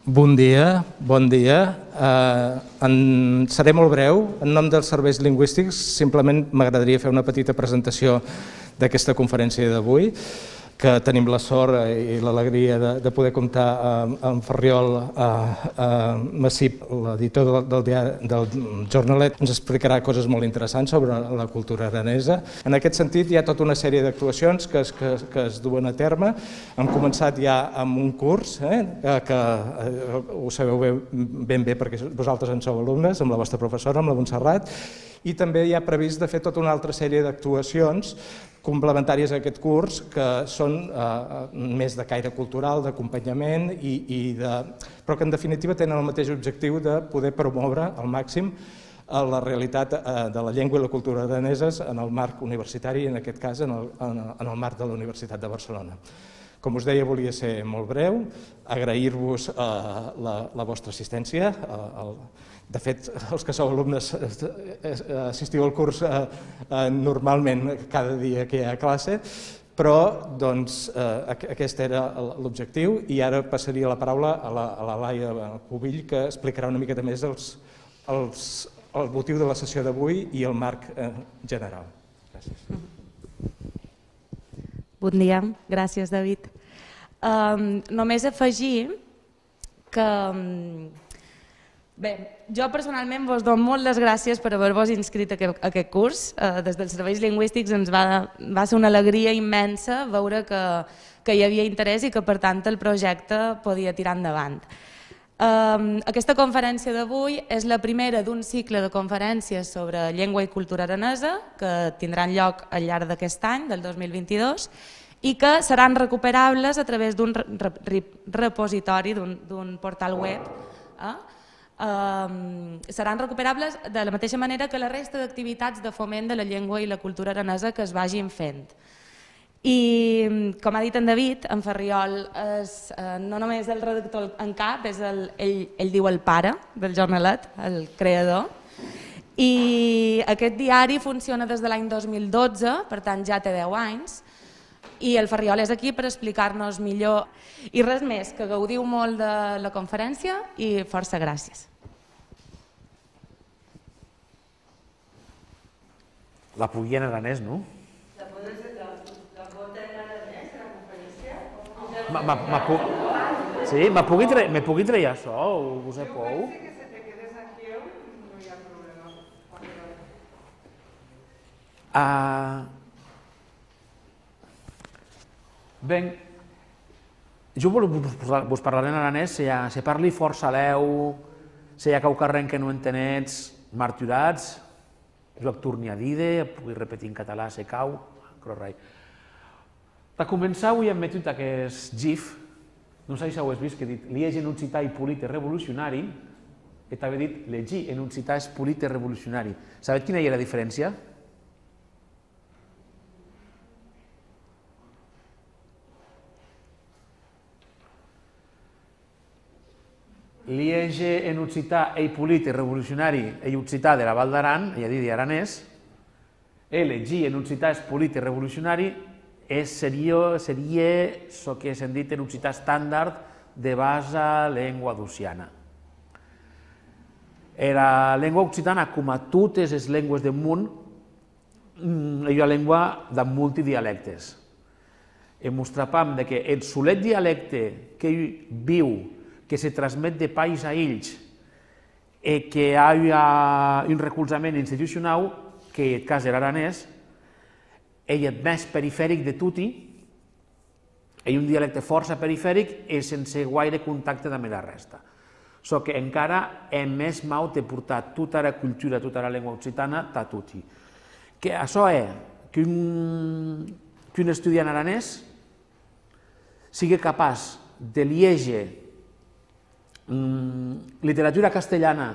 Bon dia, bon dia. Seré molt breu. En nom dels serveis lingüístics, simplement m'agradaria fer una petita presentació d'aquesta conferència d'avui, que tenim la sort i l'alegria de poder comptar amb Ferriol Massip, l'editor del Jornalet, ens explicarà coses molt interessants sobre la cultura aranesa. En aquest sentit, hi ha tota una sèrie d'actuacions que es duen a terme. Hem començat ja amb un curs, que ho sabeu ben bé perquè vosaltres en sou alumnes, amb la vostra professora, amb la Montserrat, i també hi ha previst de fer tota una altra sèrie d'actuacions complementàries a aquest curs, que són més de caire cultural, d'acompanyament, però que en definitiva tenen el mateix objectiu de poder promoure al màxim la realitat de la llengua i la cultura araneses en el marc universitari, en aquest cas en el marc de la Universitat de Barcelona. Com us deia, volia ser molt breu, agrair-vos la vostra assistència. De fet, els que sou alumnes assistiu al curs normalment cada dia que hi ha classe, però aquest era l'objectiu i ara passaria la paraula a la Laia Pubill, que explicarà una miqueta més el motiu de la sessió d'avui i el marc general. Gràcies. Bon dia, gràcies David. Només afegir que... Bé, jo personalment vos dono molt les gràcies per haver-vos inscrit a aquest curs. Des dels serveis lingüístics ens va ser una alegria immensa veure que hi havia interès i que per tant el projecte podia tirar endavant. Aquesta conferència d'avui és la primera d'un cicle de conferències sobre llengua i cultura aranesa que tindran lloc al llarg d'aquest any, del 2022, i que seran recuperables a través d'un repositori, d'un portal web. Seran recuperables de la mateixa manera que la resta d'activitats de foment de la llengua i la cultura aranesa que es vagin fent. I, com ha dit en David, en Ferriol no només el redactor en cap, ell diu el pare del Jornalet, el creador, i aquest diari funciona des de l'any 2012, per tant ja té 10 anys, i el Ferriol és aquí per explicar-nos millor. I res més, que gaudiu molt de la conferència i força gràcies. La puguin en aranès, no? La pot en aranès, la conferència? Sí, me pugui treure això, us he pou? Que si te quedes aquí no hi ha problema. Bé, jo vos parlaré en aranès, se parli força leu, se hi ha cau carrer que no entenets, marturats, jo torni a dir, pugui repetir en català, se cau, crorai. Per començar, avui hem metut aquest GIF, no sé si ho has vist, que he dit Liege en occità i polite revolucionari, i t'havia dit llegir en occità és polite revolucionari. Sabeu quina hi ha la diferència? Liege en occità e polite revolucionari e occità de la Val d'Aran, ja dir aranès, llegir en occità és polite revolucionari seria el que s'han dit en occità estàndard de base llengua d'oceana. La llengua occitana, com a totes les llengües del món, és una llengua de multidialectes. Ens trapam que el solet dialecte que viu, que se transmet de país a ells, que hi ha un recolzament institucional, que en el cas de l'aranès, és el més perifèric de tutti, és un dialecte força perifèric i sense gaire contacte amb la resta. So que encara és més mau de portar tota la cultura, tota la llengua occitana a tutti. Això és que un estudiant aranès sigui capaç de llegir literatura castellana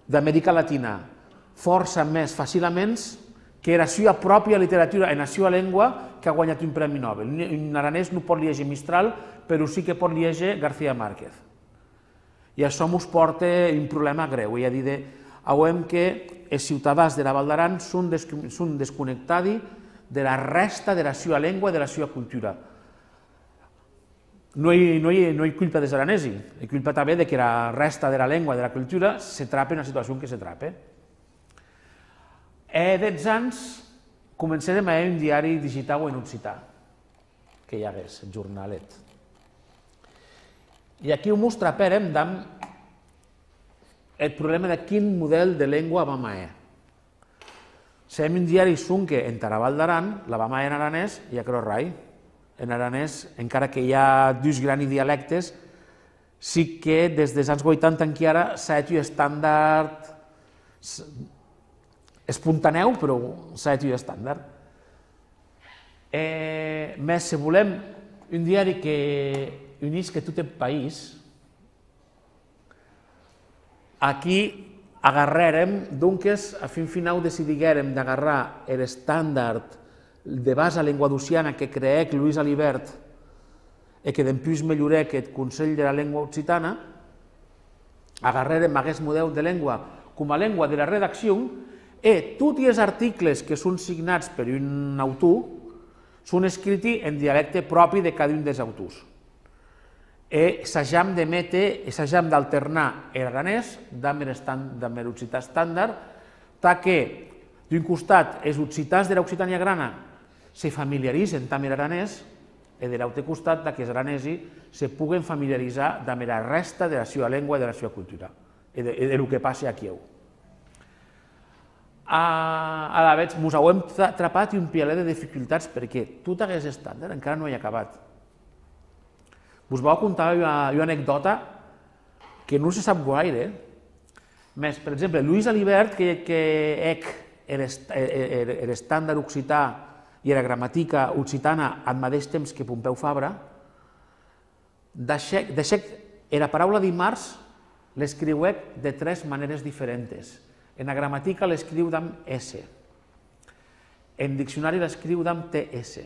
d'Amèrica Latina força més fàcilment que la seva pròpia literatura en la seva llengua que ha guanyat un premi Nobel. Un aranès no pot llegir Mistral, però sí que pot llegir García Márquez. I això ens porta un problema greu. És a dir, veiem que els ciutadans de la Val d'Aran són desconnectats de la resta de la seva llengua i de la seva cultura. no hi culpa dels aranesi, hi culpa també de que la resta de la llengua i de la cultura se trapa en la situació en què se trapa. Dels anys començarem a un diari digital o en occità, que hi hagués, el jornalet. I aquí ho mostrarem amb el problema de quin model de llengua vam a. Serem un diari sunque en Taraval d'Aran, la vam a en aranès i a Creu Rai. En aranès, encara que hi ha dos grans dialectes, sí que des dels anys 80 encara s'ha fet un estàndard espontaneu, però s'ha fet un estàndard. Més, si volem un diari que unisca tot el país, aquí agarrarem, doncs, a fin final decidiguérem d'agarrar l'estàndard de base lenguadociana que creec Lluís Alibert i que després millorec el Consell de la Llengua Occitana, agarrarem aquest model de llengua com a llengua de la redacció i tots els articles que són signats per un autor són escrits en dialecte propi de cada un dels autors. I s'hagam d'alternar l'aranès amb l'occità estàndard, perquè d'un costat els occitans de l'Occitània grana se familiaritzen amb l'aranès i de l'altre costat que els aranesi se puguen familiaritzar amb la resta de la seva llengua i de la seva cultura i del que passa aquí. A la vegada, ens hem atrapat un pialet de dificultats perquè tot aquest estàndard encara no hi ha acabat. Us vau contar una anècdota que no se sap gaire. Més, per exemple, Lluís Alibert, que l'estàndard occità i la gramàtica occitana al mateix temps que Pompeu Fabra, la paraula dimarts l'escriuec de tres maneres diferents. En la gramàtica l'escriu amb S, en diccionari l'escriu amb TS,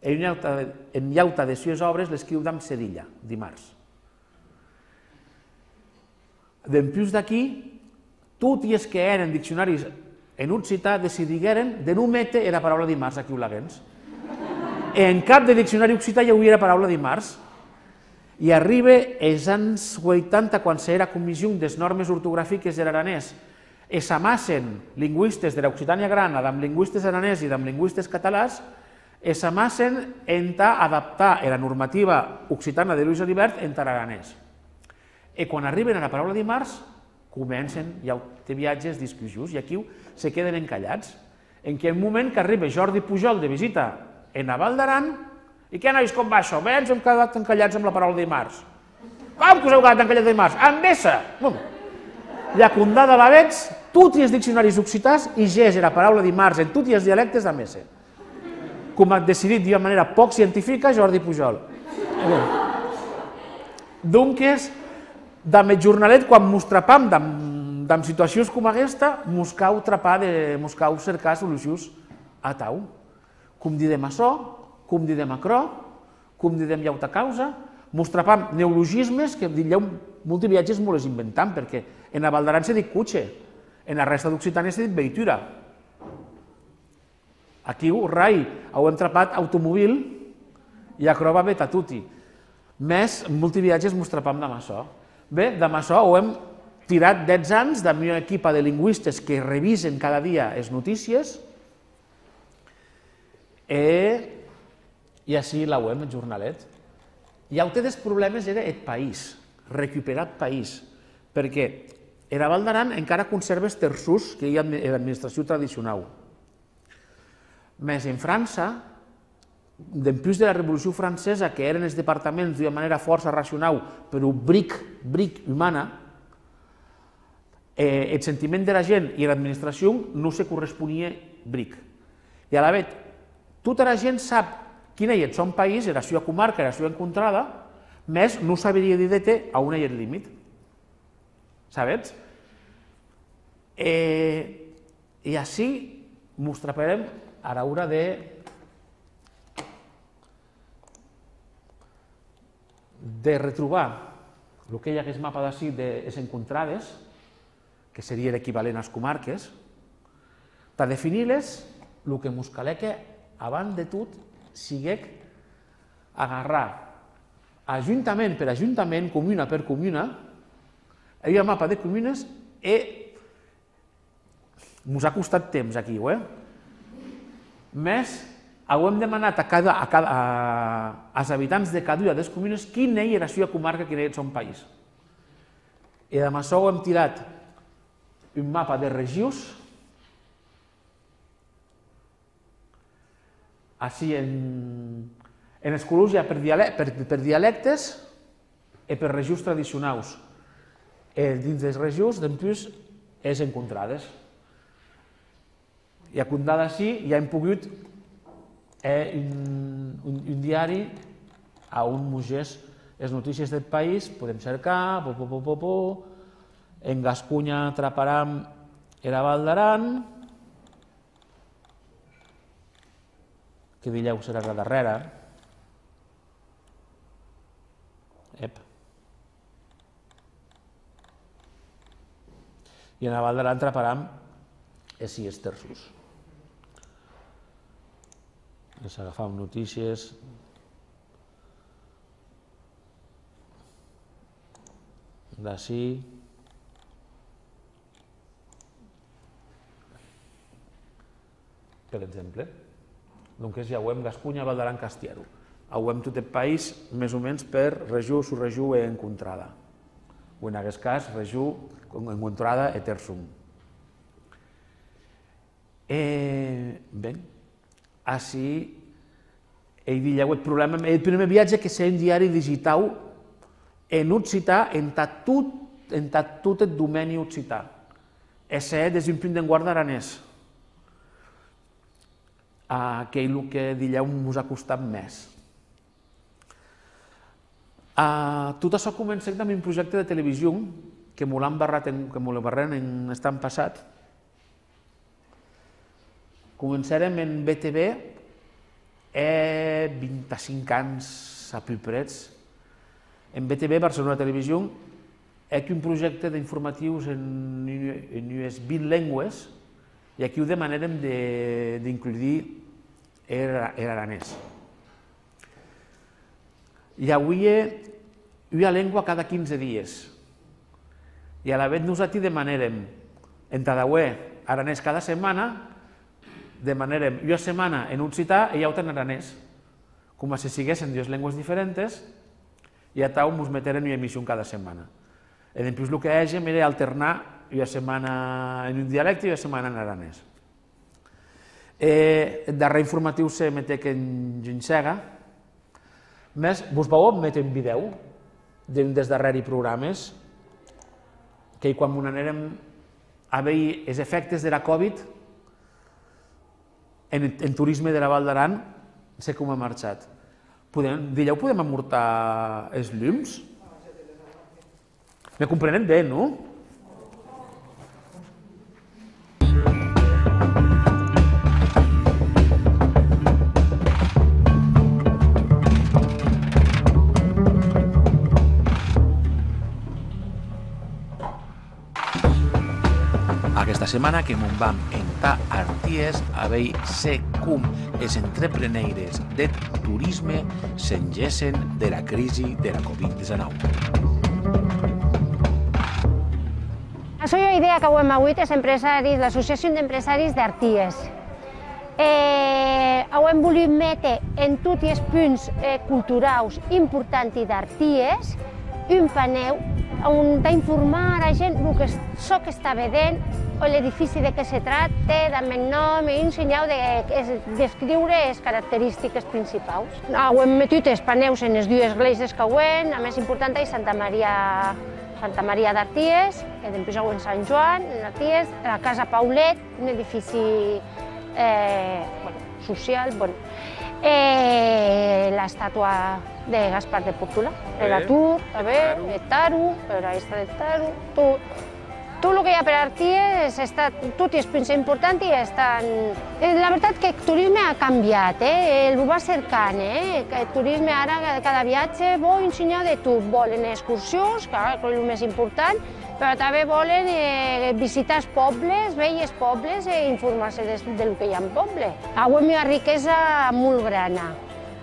en llauta de les obres l'escriu amb cedilla, dimarts. Després d'aquí, tots els que eren diccionaris en occità decidigueren de no metre la paraula dimarts aquí a Olaguens. En cap de diccionari occità hi havia la paraula dimarts. I arriba als anys 80, quan s'era comissió de normes ortogràfiques de l'aranès, i s'amassen lingüistes de l'Occitània grana amb lingüistes aranès i amb lingüistes catalans, i s'amassen en adaptar la normativa occitana de Lluís Alibert en l'aranès. I quan arriben a la paraula dimarts, comencen ja de viatges, discussions, i aquí se queden encallats. En quin moment que arriba Jordi Pujol de visita en Val d'Aran, i què, nois, com va això? Bé, ens hem quedat encallats amb la paraula dimarts. Com que us heu quedat encallats dimarts? Amb essa! Llacundada a la veig, tots els diccionaris occitans i gés la paraula dimarts en tots els dialectes amb essa. Com ha decidit d'una manera poc científica Jordi Pujol. Doncs, amb el jornalet, quan mos trapam en situacions com aquesta, mos cau cercar solucions a tau. Com didem açò, com didem acrò, com didem llauta causa, mos trapam neologismes que dieu molts viatges mos les inventam, perquè en la Val d'Aran s'ha dit cotxe, en la resta d'Occitània s'ha dit veitura. Aquí, rai, heu trapat automòbil i acrò va bé tatuti. Més, molts viatges mos trapam d'amb açò. Bé, d'amb açò ho hem tirat 10 anys de la meva equipa de lingüistes que revisen cada dia les notícies i així la web, el jornalet. I un dels problemes era el país, recuperar el país, perquè la Val d'Aran encara conserva els terços que hi ha en l'administració tradicional. Més en França, després de la Revolució Francesa, que eren els departaments d'una manera força racional, però bric humana, el sentiment de la gent i l'administració no se corresponia bric. I a la vegada, tota la gent sap quin és el seu país, la seva comarca, la seva encontrada, més no sabria dir a on és el límit. Sabets? I així mos traparem a l'hora de retrobar el que hi ha aquest mapa d'ací de les encontrades, que seria l'equivalent a les comarques, per definir-les, el que mos caleca, abans de tot, siguec agarrar ajuntament per ajuntament, comuna per comuna, hi ha el mapa de comunes i ens ha costat temps aquí, més hem demanat als habitants de cada una de les comunes quina era la seva comarca, quina era el seu país. I amb això hem tirat un mapa de regions, així en els colors ja per dialectes i per regions tradicionals. Dins de les regions, després, és encontrades. I a comptar d'ací ja hem pogut un diari on mugés les notícies del país, podem cercar, en Gascunya atraparam era Val d'Aran, que Villeu serà la darrera. I en la Val d'Aran atraparam els 6 terços. Les agafam notícies. D'ací. Per exemple. Donc ja ho hem Gascunya, Val d'Aran, Castiero. Ho hem tot el país més o menys per regió, subregió i encontrada. O en aquest cas, regió, encontrada i terçum. Bé, així he dit el problema. El primer viatge que ser un diari digital en occità, en tot el domini occità. És des d'un punt d'enguarda aranès. Que és el que Dilleu ens ha costat més. Tot això comença amb un projecte de televisió que m'ho l'embarrem en l'estat passat. Començarem en BTV 25 anys a Puprets. En BTV, Barcelona Televisió, és un projecte d'informatius en unes 20 llengües i aquí ho demanarem d'incluir l'aranès. I avui hi ha llengua cada 15 dies. I a la vegada nosaltres demanarem en Tadauer aranès cada setmana, demanarem una setmana en occità i l'altra en aranès, com si siguessin dues llengües diferents, i a tau ens meterem una emissió cada setmana. I després el que hàgim era alternar una setmana en un dialecte i una setmana en aranès. El darrer informatiu s'emet en Junxega, més vos vau emetre un vídeo d'un dels darrers programes que quan anàrem a veure els efectes de la Covid en turisme de la Val d'Aran, sé com ha marxat. Dilleu, podem amortar els llums? Me comprenen bé, no? Aquesta setmana que m'ho vam entrar a Arties a veure com els entrepreneires de turisme s'engessen de la crisi de la Covid-19. La seva idea que hem avui és l'Associació d'Empresaris d'Arties. Hem volgut metre en tots els punts culturals importants d'Arties un paneu on informar a la gent el que això que està vedent o l'edifici de què se tracta, amb el nom i ensenyar descriure les característiques principals. Hem metut els paneus en les dues esglésies que la més important és Santa Maria d'Arties, i després en Sant Joan, d'Arties, la Casa Paulet, un edifici social, l'estàtua de Gaspar de Púrpura, l'Atur, el Taro, la Esta del Taro, tot el que hi ha per Arties, tot és punts important i estan... La veritat que el turisme ha canviat, el va cercant, el turisme ara, cada viatge, vol ensenyar de tot, volen excursions, que és el més important, però també volen visitar els pobles, veure els pobles i informar-se del que hi ha en poble. Avui hi ha riquesa molt gran.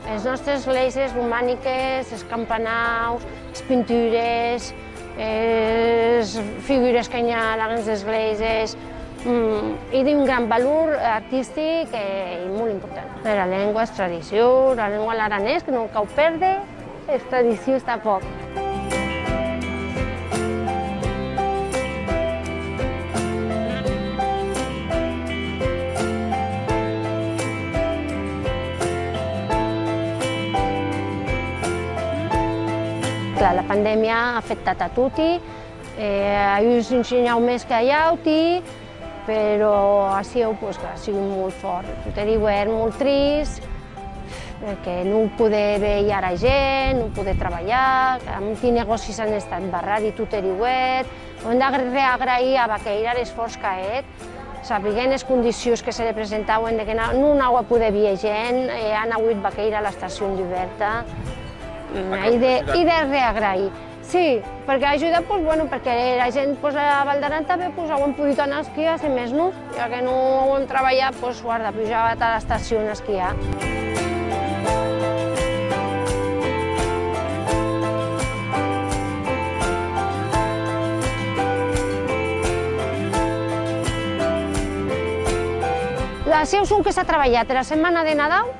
Les nostres esglésies romàniques, els campanaus, les pintures, les figures que hi ha a les esglésies, i d'un gran valor artístic i molt important. La llengua és tradició, la llengua l'aranès, que no cal perdre, és tradició, està poc. La pandèmia ha afectat a tutti, ells ensenyeu més que allauti, però ha sigut molt fort. Tot l'hivern molt trist, perquè no poder veure a gent, no poder treballar, molts negocis han estat barrats i tot l'hivern. Hem d'agrair a Baqueira l'esforç que ha fet, sabent les condicions que se li presentaven, que no anava a poder veure gent, han hagut Baqueira a l'estació oberta, i de reagrair. Sí, perquè ha ajudat perquè la gent a Val d'Aran també han pogut anar a esquiar, si més no, ja que no hem treballat, guarda, pujaven a l'estació a esquiar. Les seus que s'ha treballat la setmana de Nadal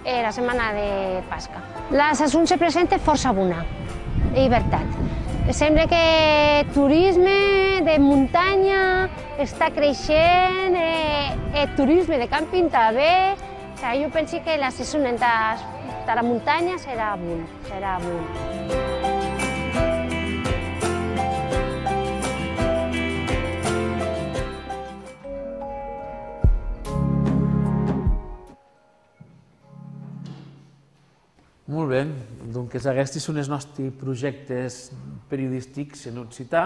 i la setmana de Pasca. La saison se presenta força bona, de llibertat. Sembla que el turisme de muntanya està creixent, el turisme de càmping també. Jo penso que la saison de la muntanya serà bona. Molt bé, doncs aquests són els nostres projectes periodístics en occità.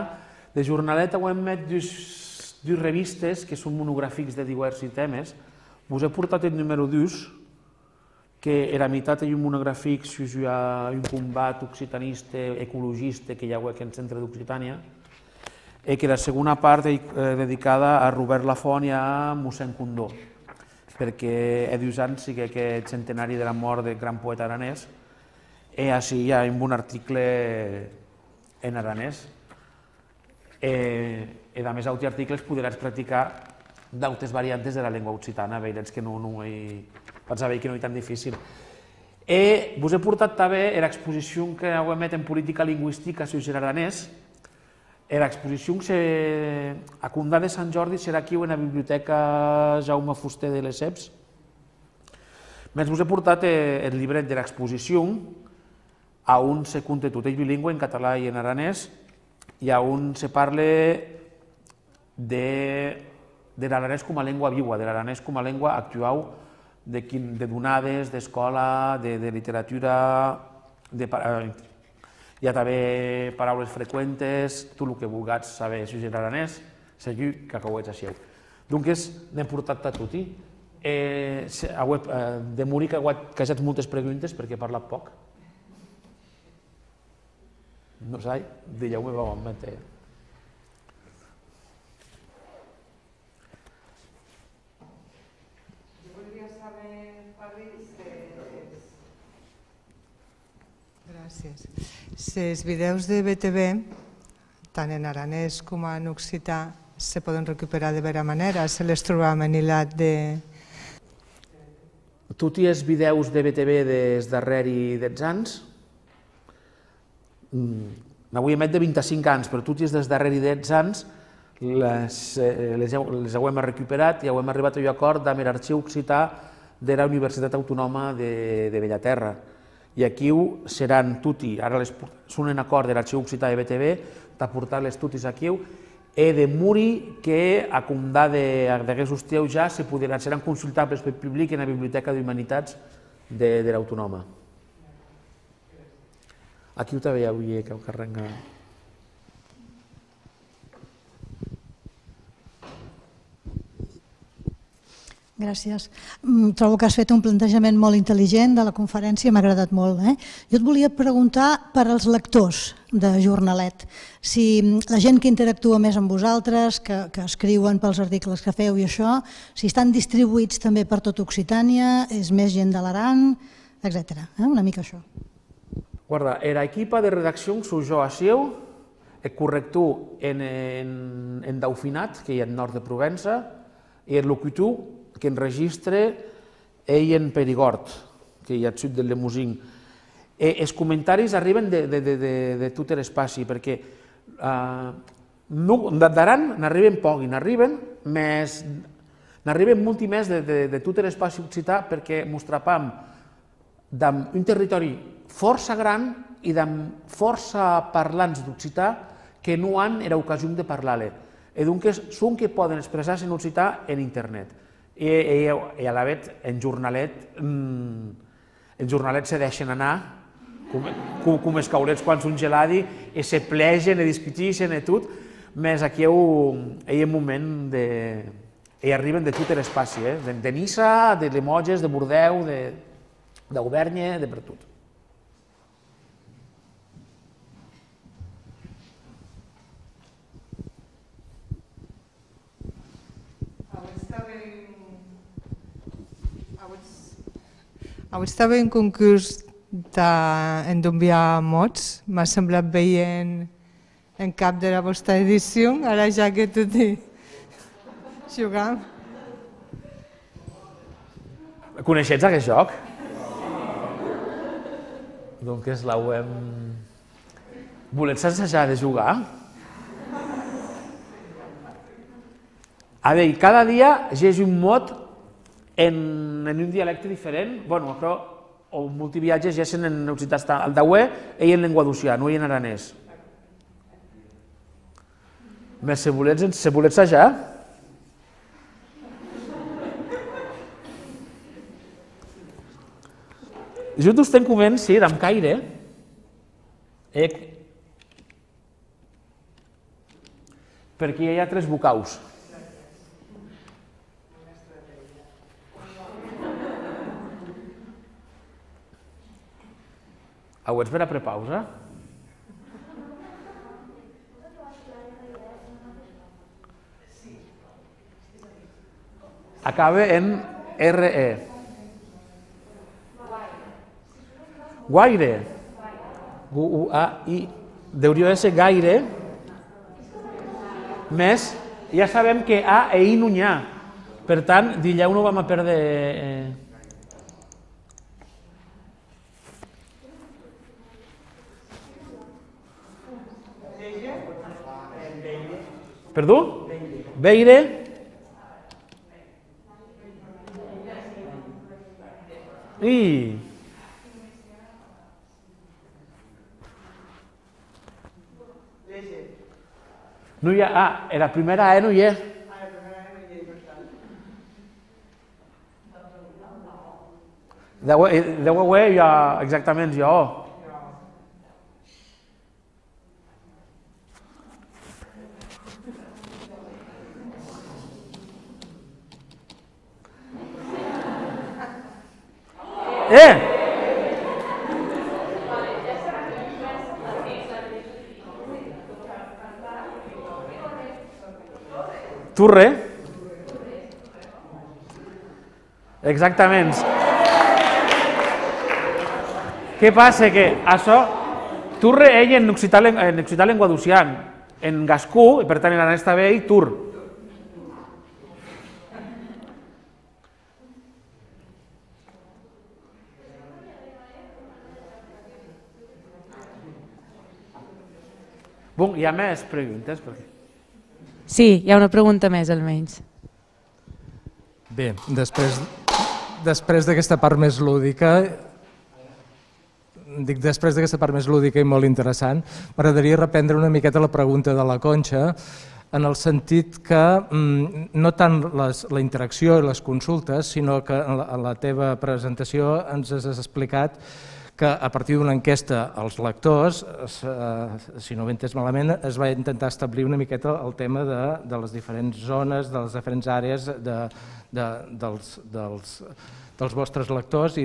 De jornalet hem met dues revistes que són monogràfics de diversos temes. Vos he portat el número 2, que era meitat un monogràfic sobre un combat occitanista, ecologista que hi ha aquí al centre d'Occitània, i que la segona part dedicada a Robert Lafont i a mossèn Condó, perquè a 2 anys sigui aquest centenari de la mort del gran poeta aranès, i així hi ha un article en aranès. I a més, aquests articles podràs practicar d'altres variantes de la llengua occitana, veuràs que no pensava que no és tan difícil. I vos he portat també l'exposició que heu emet en política lingüística sobre l'aranès. L'exposició a Condà de Sant Jordi serà aquí en la biblioteca Jaume Fuster de Lesseps. Més vos he portat el llibret de l'exposició, on se conta tot el bilingüe en català i en aranès, i on se parla de l'aranès com a llengua viva, de l'aranès com a llengua actual, de donades, d'escola, de literatura, hi ha també paraules freqüentes, tot el que vulguis saber sobre l'aranès, seguiu que acabeu així. Doncs n'hem portat a tot. De Muri que heu casat moltes preguntes perquè he parlat poc. No sé, digueu-me va en mente. Jo voldria saber, Fabriç, gràcies. Els vídeos de BTV, tant en aranès com en occità, se poden recuperar de vera manera, se les trobam en hilat de... Tots els vídeos de BTV des darrere 10 anys, n'avui emet de 25 anys, però tots els des darrere 10 anys les hem recuperat i hem arribat a un acord amb l'arxiu occità de la Universitat Autònoma de Bellaterra. I aquí seran tutti, ara són en acord de l'arxiu occità de BTV, d'aportar-les tutis aquí, i de Muri, que a Condà d'aquest hostiu ja seran consultables pel públic en la Biblioteca d'Humanitats de l'Autònoma. Aquí ho també avui que ho carrega. Gràcies. Trobo que has fet un plantejament molt intel·ligent de la conferència, m'ha agradat molt. Jo et volia preguntar per als lectors de Jornalet, si la gent que interactua més amb vosaltres, que escriuen pels articles que feu i això, si estan distribuïts també per tot Occitània, és més gent de l'Aran, etc. Una mica això. Guarda, era equipa de redacció sou jo assieu, corrector en Daufinat, que hi ha al nord de Provença, i el locutor que enregistra ell en Perigord, que hi ha al sud del Lemosín. Els comentaris arriben de tot l'espai, perquè d'Aran n'arriben poc, n'arriben molt més de tot l'espai occità, perquè mostrapam d'un territori força gran i amb força parlants d'occità que no han l'ocasió de parlar-le. I doncs són que poden expressar-se en occità en internet. I a la vegada en jornalet se deixen anar com els caulets quan són geladi i se plegen i discuteixen i tot, més aquí hi ha un moment i arriben de tot l'espai, de Nissa, de Limoges, de Bordeu, d'Auvergne, de per tot. Avui estava en concurs d'enviar mots, m'ha semblat veient en cap de la vostra edició, ara ja que tot hi jugam. Coneixets aquest joc? Doncs la web... Volets assajar de jugar? A veure, cada dia llegeix un mot en un dialecte diferent, bueno, però o multiviatges llegeixen en occità, el dauer i en lenguadocià, no i en aranès. Més se volets assajar? Jo t'ho estem coment, sí, d'en caire, perquè hi ha 3 vocaus. Ho ets per a prepausa? Acaba en RE. Guaire. G-U-A-I. Deuria ser gaire. Més, ja sabem que A i I no n'hi ha. Per tant, d'illeu no vam a perdre... Perdó? Beire. I. No hi ha... Ah, en la primera E no hi ha. Deu haver ja exactament jo. Turre. Exactament. Què passa? Que això... Turre ell en occità lenguadocian, en gascú, per tant en aranès també ell, tur. Bon, hi ha més preguntes? Sí, hi ha una pregunta més almenys. Bé, després d'aquesta part més lúdica, i molt interessant, m'agradaria reprendre una miqueta la pregunta de la Conxa, en el sentit que no tant la interacció i les consultes, sinó que en la teva presentació ens has explicat que a partir d'una enquesta als lectors, si no ho he entès malament, es va intentar establir una miqueta el tema de les diferents zones, de les diferents àrees dels vostres lectors i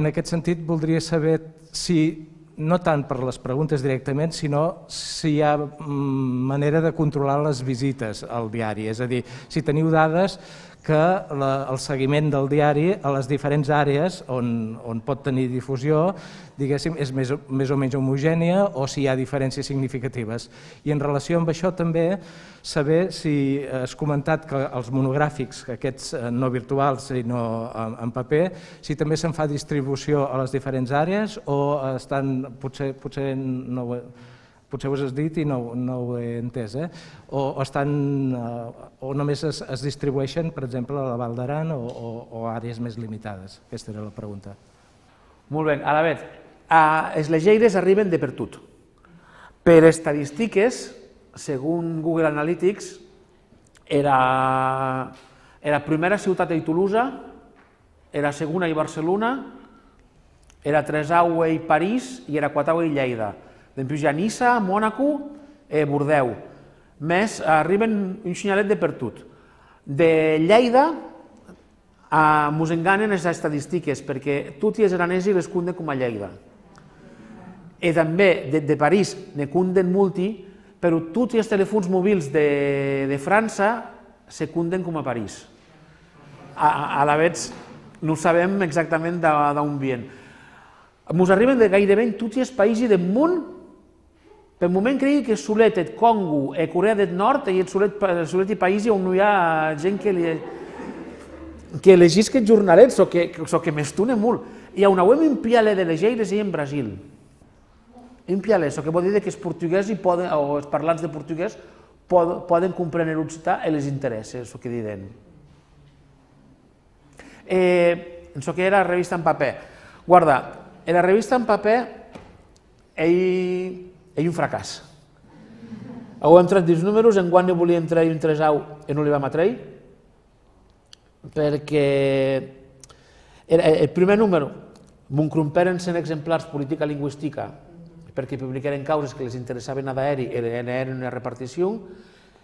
en aquest sentit voldria saber si, no tant per les preguntes directament, sinó si hi ha manera de controlar les visites al diari, és a dir, si teniu dades que el seguiment del diari a les diferents àrees on pot tenir difusió, diguéssim, és més o menys homogènia o si hi ha diferències significatives. I en relació amb això també saber si has comentat que els monogràfics, aquests no virtuals sinó en paper, si també se'n fa distribució a les diferents àrees o estan, potser ho has dit i no ho he entès, o només es distribueixen, per exemple, a la Val d'Aran o àrees més limitades? Aquesta era la pregunta. Molt bé, ara bé, les llegeires arriben de per tot. Per estadístiques, segons Google Analytics, era primera ciutat a Toulouse, era segona a Barcelona, era tresau a París i era quatau a Lleida. Després hi ha Niça, Mònaco, Bordeus. Més arriben un xinyalet de per tot. De Lleida mos enganen les estadístiques perquè tots els aranesi les cunden com a Lleida. I també de París ne cunden multi, però tots els telèfons mòbils de França se cunden com a París. A la vegada no sabem exactament d'on vien. Mos arriben de gairebé tots els països del món. Per moment crec que solet el Congo i Corea del Nord i solet i països on hi ha gent que llegeix aquests jornalets o que m'estune molt. I on hem impiat de llegeires i en Brasil. Impiat, això que vol dir que els portuguesos o els parlants de portuguès poden comprendre l'occità i les interessa, això que diuen. Això que era la revista en paper. Guarda, la revista en paper és un fracàs. Hem tret els números, enguany no volíem treure un tresau i no li vam treure, perquè el primer número m'ho cromperen 100 exemplars política lingüística perquè publicaren causes que les interessaven a d'aeri i eren una repartició,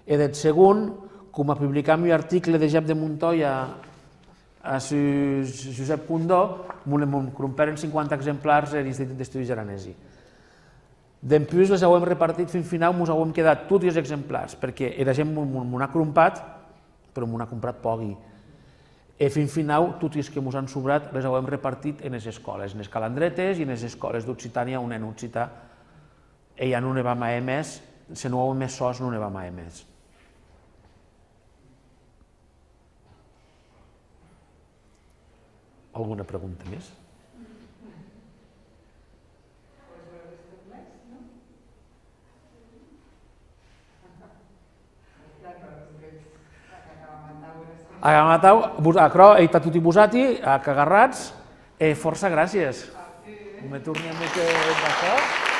i del segon, com a publicar un article de Jep de Montoya a Josep Condó, m'ho cromperen 50 exemplars a l'Institut d'Estudis Aranesi. Després les hem repartit fins al final, ens hem quedat tots els exemplars, perquè la gent m'ho ha crompat, però m'ho ha comprat poc. I fins al final, tots els que ens han sobrat, les hem repartit en les escoles, en les calandretes i en les escoles d'Occitània, on en Occità ja no ne vam a més, si no ho hem més sos, no ne vam a més. Alguna pregunta més? Agamatau, acro, eta tutti busati, cagarrats, força gràcies. Me tornem que d'això.